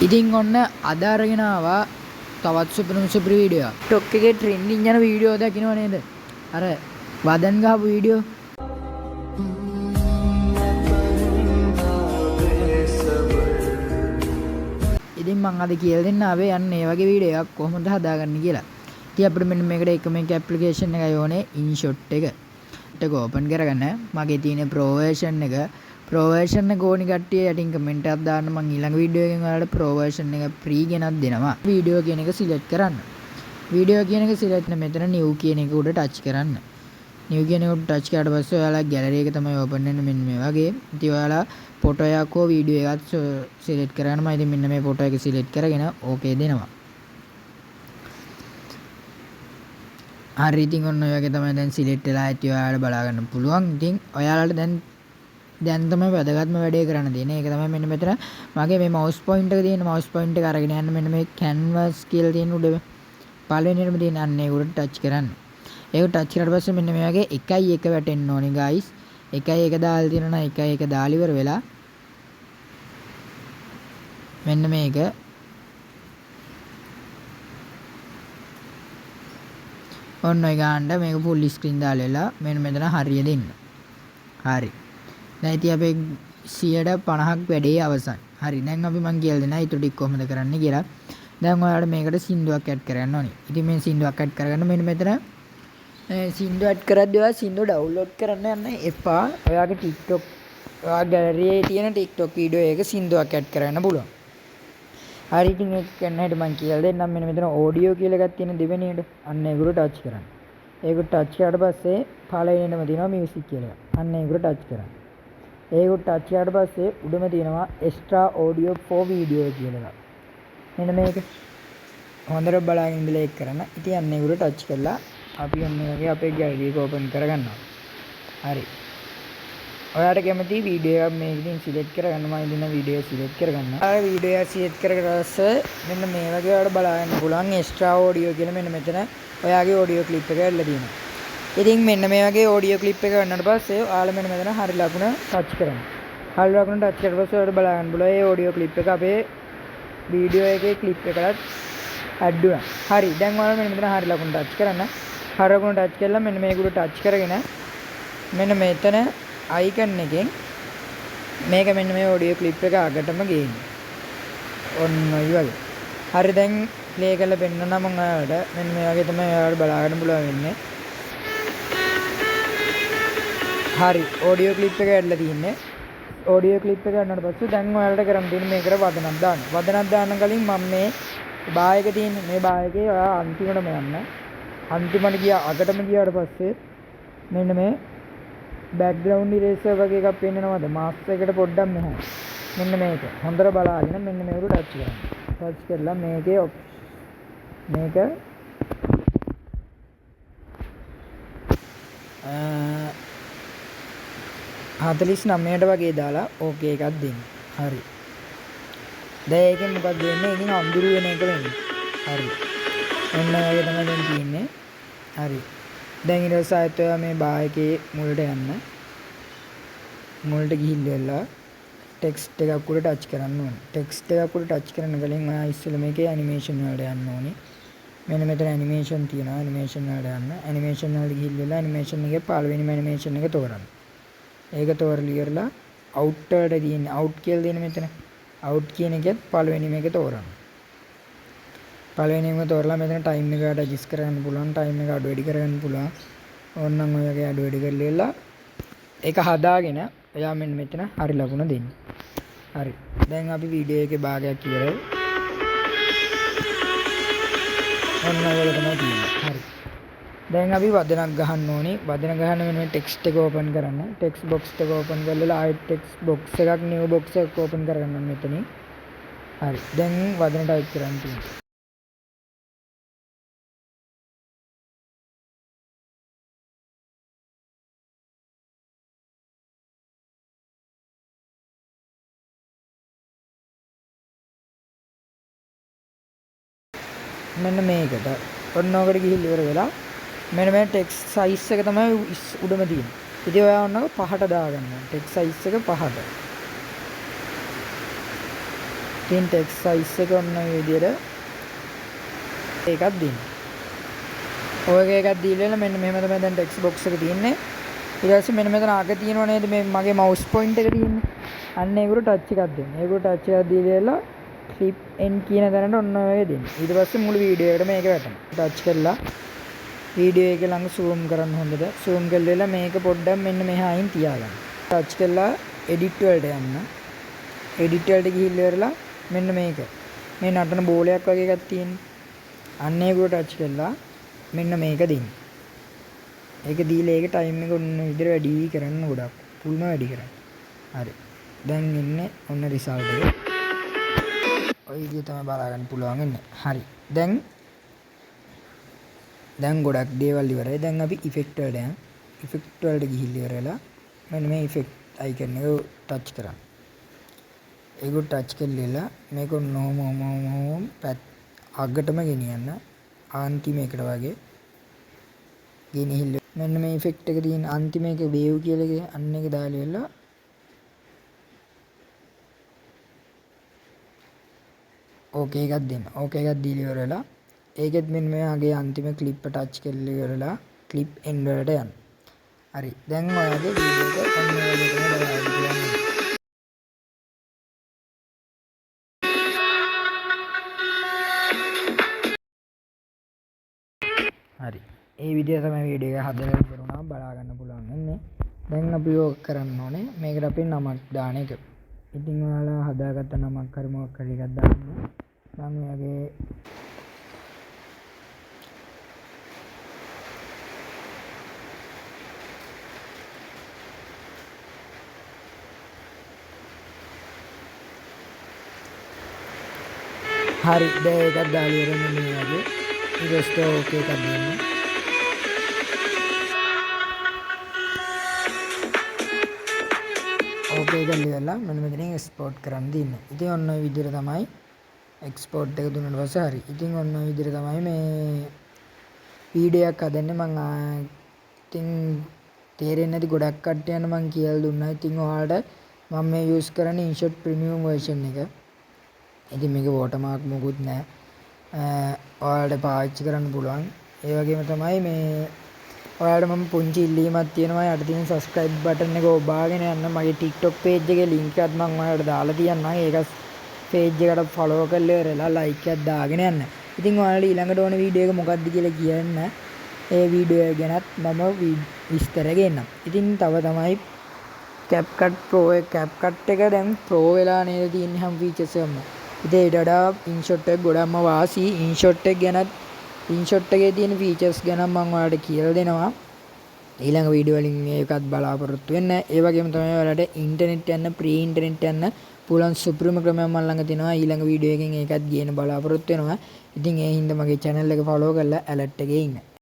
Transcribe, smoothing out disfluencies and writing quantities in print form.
ඉතින් ඔන්න අද අරගෙන ආවා තවත් සුපිරි වීඩියෝ. TikTok එකේ ට්‍රෙන්ඩින් යන වීඩියෝ දකින්නව නේද? අර වදන් ගහපු වීඩියෝ. ඉතින් මම අද කියලා දෙන්න ආවේ යන්න මේ වගේ වීඩියෝ එකක් කොහොමද හදාගන්නේ කියලා. ඉතින් අපිට මෙන්න මේකට එකම එක ඇප්ලිකේෂන් එකයි ඕනේ InShot එක. ඒක ඕපන් කරගන්න. මගේ තියෙන Pro version එක Pro version එක ඕනි කට්ටිය යටින් කමෙන්ට් එකක් දාන්න මම ඊළඟ වීඩියෝ එකෙන් ඔයාලට Pro version එක free ගෙනත් දෙනවා. වීඩියෝ කියන එක සිලෙක්ට් කරන්න. වීඩියෝ කියන එක සිලෙක්ට් මෙතන new කියන එක උඩ ටච් කරන්න. new කියන එක උඩ ටච් කරාට පස්සේ ඔයාලා ගැලරි එක තමයි ඕපන් වෙන්නේ මෙන්න මේ වගේ. ඉතින් ඔයාලා ෆොටෝ එකක් හෝ වීඩියෝ එකක් සිලෙක්ට් කරගන්න. මම ඉතින් මෙන්න මේ ෆොටෝ එක සිලෙක්ට් කරගෙන ඕකේ දෙනවා. හරි ඉතින් ඔන්න ඔය වගේ තමයි දැන් සිලෙක්ට් වෙලා ඇති ඔයාලට බලා ගන්න පුළුවන්. ඉතින් ඔයාලට දැන් තමයි වැදගත්ම වැඩේ කරන්න තියෙන්නේ. ඒක තමයි මෙන්න මෙතන මගේ මේ mouse point එක තියෙන mouse point එක අරගෙන යන්න මෙන්න මේ canvas කියලා තියෙන උඩ පළවෙනියටම තියෙන අන්න ඒක උඩ ටච් කරන්න. ඒක ටච් කරාට පස්සේ මෙන්න මේ වගේ 1:1 වැටෙන්න ඕනේ guys. 1:1 දාලා තියෙනවා නම් 1:1 දාලා ඉවර වෙලා මෙන්න මේක ඔන්න ඔය ගාන්න මේක full screen දාලා වෙලා මෙන්න මෙතන හරිය දෙන්න. හරි. දැන් ඉතින් අපේ 50% වැඩේ අවසන්. හරි. දැන් අපි මං කියලා දෙනවා ඊට ටික කොහොමද කරන්න කියලා. දැන් ඔයාලට මේකට සින්දුවක් ඇඩ් කරන්න ඕනේ. ඉතින් මේ සින්දුවක් ඇඩ් කරගන්න මෙන්න මෙතන සින්දුව ඇඩ් කරද්දී ඔයා සින්දුව ඩවුන්ලෝඩ් කරන්න යන්න එපා. ඔයාගේ TikTok ඔයා ගැලරියේ තියෙන TikTok වීඩියෝ එක සින්දුවක් ඇඩ් කරන්න පුළුවන්. හරි ඉතින් ඒක කරන්න හැටි මං කියලා දෙන්නම්. මෙන්න මෙතන ඔඩියෝ කියලා එකක් තියෙන දෙවෙනියට. අන්න ඒකට ටච් කරන්න. ඒක ටච් කරාට පස්සේ පළවෙනියටම තියෙනවා මියුසික් කියලා. අන්න ඒකට ටච් කරන්න. ඒක ටච් කරාට පස්සේ උඩම තියෙනවා extra audio for video කියලා එකක්. මෙන්න මේක හොඳට බලාගෙන ඉඳලා ඒක කරන්න. ඉතින් අන්න ඒකට ටච් කරලා අපි ඔන්න ඔයගේ අපේ ගැලරි එක ඕපන් කරගන්නවා. හරි. ඔයාලට කැමති වීඩියෝ එකක් මේකකින් සිලෙක්ට් කරගන්න. මම ඉදින වීඩියෝ සිලෙක්ට් කරගන්න. ආ වීඩියෝ එක සිලෙක්ට් කරගෙන පස්සේ මෙන්න මේ වගේ ඔයාලට බලන්න පුළුවන් extra audio කියලා මෙන්න මෙතන ඔයාගේ audio clip එක ඇල්ලලා තියෙනවා. ඉතින් මෙන්න මේ වගේ audio clip එක ගන්නට පස්සේ ඔයාලා මෙන්න මෙතන හරි ලකුණ ටච් කරන්න. හරි ලකුණ ටච් කරලා පස්සේ ඔයාලට බලන්න පුළුවන් මේ audio clip එක අපේ වීඩියෝ එකේ clip එකකට ඇඩ් වුණා. හරි. දැන් ඔයාලා මෙන්න මෙතන හරි ලකුණ ටච් කරන්න. හරි ලකුණ ටච් කරලා මෙන්න මේකට ටච් කරගෙන මෙන්න මෙතන icon එකෙන් මේක මෙන්න මේ audio clip එක අගටම ගේන්න. ඔන්න ඔය වගේ. හරි දැන් play කරලා පෙන්නන්න මම ඔයාලට මෙන්න මේ වගේ තමයි ඔයාලට බලා ගන්න පුළුවන් වෙන්නේ. හරි audio clip එක ඇඩ්ලා තින්නේ. audio clip එක ගන්නට පස්සේ දැන් ඔයාලට කරන්න තියෙන්නේ මේකට වදනක් දාන්න. වදනක් දාන්න කලින් මම මේ බායක තියෙන මේ බායකේ ඔයා අන්තිමටම යන්න. අන්තිමට ගියා අගටම ගියාට පස්සේ මෙන්න මේ background eraser වගේ එකක් පෙන්නනවද? mask එකට පොඩ්ඩක් මෙහා. මෙන්න මේක. හොඳට බලාගෙන මෙන්න මේකට ටච් කරන්න. ටච් කරලා මේකේ මේක 49ට වගේ දාලා ඕකේ එකක් දෙන්න. හරි. දැන් ඒකෙන් මොකක්ද වෙන්නේ? ඉතින් අඳුරු වෙන එක වෙන්නේ. හරි. ඔන්න ඔය තමයි දැන් තියෙන්නේ. හරි. දැන් ඊට පස්සේ ආයෙත් ඔයා මේ බායකේ මුලට යන්න. මුලට ගිහිල්ලා ටෙක්ස්ට් එකක් උඩ ටච් කරන්න ඕනේ. ටෙක්ස්ට් එකක් උඩ ටච් කරන කලින් ඔයා ඉස්සෙල්ලා මේකේ ඇනිමේෂන් වලට යන්න ඕනේ. මෙන්න මෙතන ඇනිමේෂන් තියෙනවා. ඇනිමේෂන් වලට යන්න. ඇනිමේෂන් වලට ගිහිල්ලා ඇනිමේෂන් එකේ පළවෙනිම ඇනිමේෂන් එක තෝරන්න. ඒක තෝරලා ඉවරලා අවුට් වලට තියෙන්නේ අවුට් කියලා දෙන මෙතන. අවුට් කියන එකෙත් පළවෙනිම එක තෝරන්න. පළවෙනිම තෝරලා මෙතන ටයිම් එක ඇඩ්ජස්ට් කරගන්න පුළුවන්. ටයිම් එක අඩු වැඩි කරගන්න පුළුවන්. ඕනනම් ඔය වගේ අඩු වැඩි කරලා ඒක හදාගෙන එයා මෙන්න මෙතන හරි ලකුණ දෙන්න. හරි. දැන් අපි වීඩියෝ එකේ භාගයක් ඉවරයි. ඔන්න ඔය තමයි තියෙන්නේ. හරි. දැන් අපි වදනක් ගහන්න ඕනේ. වදන ගහන්න වෙන ටෙක්ස්ට් එක ඕපන් කරන්න. ටෙක්ස්ට් බොක්ස් එක ඕපන් කරලා ආයෙත් ටෙක්ස්ට් බොක්ස් එකක් නිව් බොක්ස් එකක් ඕපන් කරගන්න මෙතනින්. හරි. දැන් වදන ටයිප් කරන්න තියෙනවා. මෙන්න මේකට ඔන්න ඔකට ගිහිල්ලා ඉවර වෙලා මෙන්න මේ ටෙක්ස්ට් සයිස් එක තමයි උඩම තියෙන්නේ. ඉතින් ඔයා ඔන්නක 5ට දාගන්න. ටෙක්ස්ට් සයිස් එක 5ට. ඉතින් ටෙක්ස්ට් සයිස් එක ඔන්න ඔය විදිහට එකක් දෙන්න. ඔය එකක් දීලා මෙන්න මෙහෙම තමයි දැන් ටෙක්ස්ට් බොක්ස් එක තියෙන්නේ. ඊට පස්සේ මෙන්න මෙතන අග තියෙනව නේද මේ මගේ මවුස් පොයින්ටර් එක තියෙන්නේ. අන්න ඒකට ටච් එකක් දෙන්න. ඒකට ටච් එකක් දීලා ක්ලිප් එන් කියන තැනට ඔන්න ඔය දෙන්න. ඊට පස්සේ මුළු වීඩියෝ එකට මේක වැටෙනවා. ටච් කරලා වීඩියෝ එක ළඟ zoom කරන්න හොඳට. zoom කරලා මේක පොඩ්ඩක් මෙන්න මෙහා අයින් තියාගන්න. ටච් කරලා edit වලට යන්න. edit වලට ගිහිල්ලා ඉවරලා මෙන්න මේක. මේ නටන බෝලයක් වගේ එකක් තියෙන්නේ. අන්න ඒකට ටච් කරලා මෙන්න මේක දෙන්න. ඒක දීලා ඒක ටයිම් එක ඔන්න විදිහට වැඩි කරන්න ගොඩක්. පුල්ම වැඩි කරන්න. හරි. දැන් ඉන්නේ ඔන්න රිසල්ට් එක. ඔය විදිහ තමයි බලා ගන්න පුළුවන් ඉන්නේ. හරි. දැන් ගොඩක් දේවල් ඉවරයි. දැන් අපි ඉෆෙක්ට් වලට යමු. ඉෆෙක්ට් වලට ගිහිල්ලා ඉවරලා මෙන්න මේ ඉෆෙක්ට් අයිකන් එක ටච් කරන්න. ඒක ටච් කරලා මේක නොම අගටම ගෙනියන්න. අන්තිම එකට වගේ ගෙනිහිල්ල මෙන්න මේ ඉෆෙක්ට් එක තියෙන අන්තිම එක වේව් කියලා අන්න එක දාලා ඉවරලා ඕකේ එකක් දෙන්න. ඕකේ එකක් දීලා ඉවරලා ඒකෙත් මෙන්න මෙයාගේ අන්තිම ක්ලිප් එක ටච් කරලා ඉවරලා ක්ලිප් එන්ඩ් වලට යන්න. හරි. දැන් ඔයාගේ වීඩියෝ එක ඔන්න ඔය විදිහට බලන්න පුළුවන්. හරි. ඒ විදිහ තමයි වීඩියෝ එක හදලා ඉවරුණා බලා ගන්න පුළුවන් වෙන්නේ. දැන් අපි ඕක කරන්න ඕනේ. මේකට අපි නමක් දාන එක. ඉතින් ඔයාලා හදාගත්ත නමක් හරි මොකක් හරි එකක් දාන්න. මම ඔයාගේ හරි දැන් එකක් දාලා ඉවරනේ මේ වගේ. ඊට පස්සේ ඕකේ එකක් දෙන්න. ඕකේ එක ලියලා මෙන්න මෙතනින් එක්ස්පෝර්ට් කරන්න දෙන්න. ඉතින් ඔන්න ඔය විදිහට තමයි එක්ස්පෝර්ට් එක දුන්නාට පස්සේ හරි. ඉතින් ඔන්න ඔය විදිහට තමයි මේ වීඩියෝ එකක් හදන්නේ. මම ඉතින් තේරෙන්නේ නැති ගොඩක් කට්ටියන් මම කියලා දුන්නා. ඉතින් ඔයාලට මම මේ යූස් කරන්නේ InShot ප්‍රීමියම් version එක. ඉතින් මේක watermark මොකුත් නැහැ. ඔයාලට පාවිච්චි කරන්න පුළුවන්. ඒ වගේම තමයි මේ ඔයාලට මම පුංචි ඉල්ලීමක් තියෙනවා. යට තියෙන subscribe button එක ඔබාගෙන යන්න. මගේ TikTok page එකේ link එකත් මම ඔයාලට දාලා තියන්නම්. ඒක page එකට follow කරලා ඉවරලා like එකක් දාගෙන යන්න. ඉතින් ඔයාලට ඊළඟට ඕන වීඩියෝ එක මොකක්ද කියලා කියන්න. ඒ වීඩියෝ එක ගැනත් මම විස්තර ගෙන්නම්. ඉතින් තව තමයි CapCut Pro CapCut එක දැන් Pro වෙලා නේද තියෙන්නේ හැම features එකම. ඉතින් ඊට වඩා InShot එක ගොඩක්ම වාසි. InShot එක ගැනත් InShot එකේ තියෙන features ගැන මම ඔයාලට කියලා දෙනවා. ඊළඟ වීඩියෝ වලින් මේකත් බලාපොරොත්තු වෙන්න. ඒ වගේම තමයි ඔයාලට ඉන්ටර්නෙට් යන්න ප්‍රී ඉන්ටර්නෙට් යන්න පුළුවන් සුපිරිම ක්‍රමයක් මම ළඟ තියෙනවා. ඊළඟ වීඩියෝ එකෙන් ඒකත් ගේන්න බලාපොරොත්තු වෙනවා. ඉතින් ඒ හින්දා මගේ channel එක follow කරලා alert එකේ ඉන්න.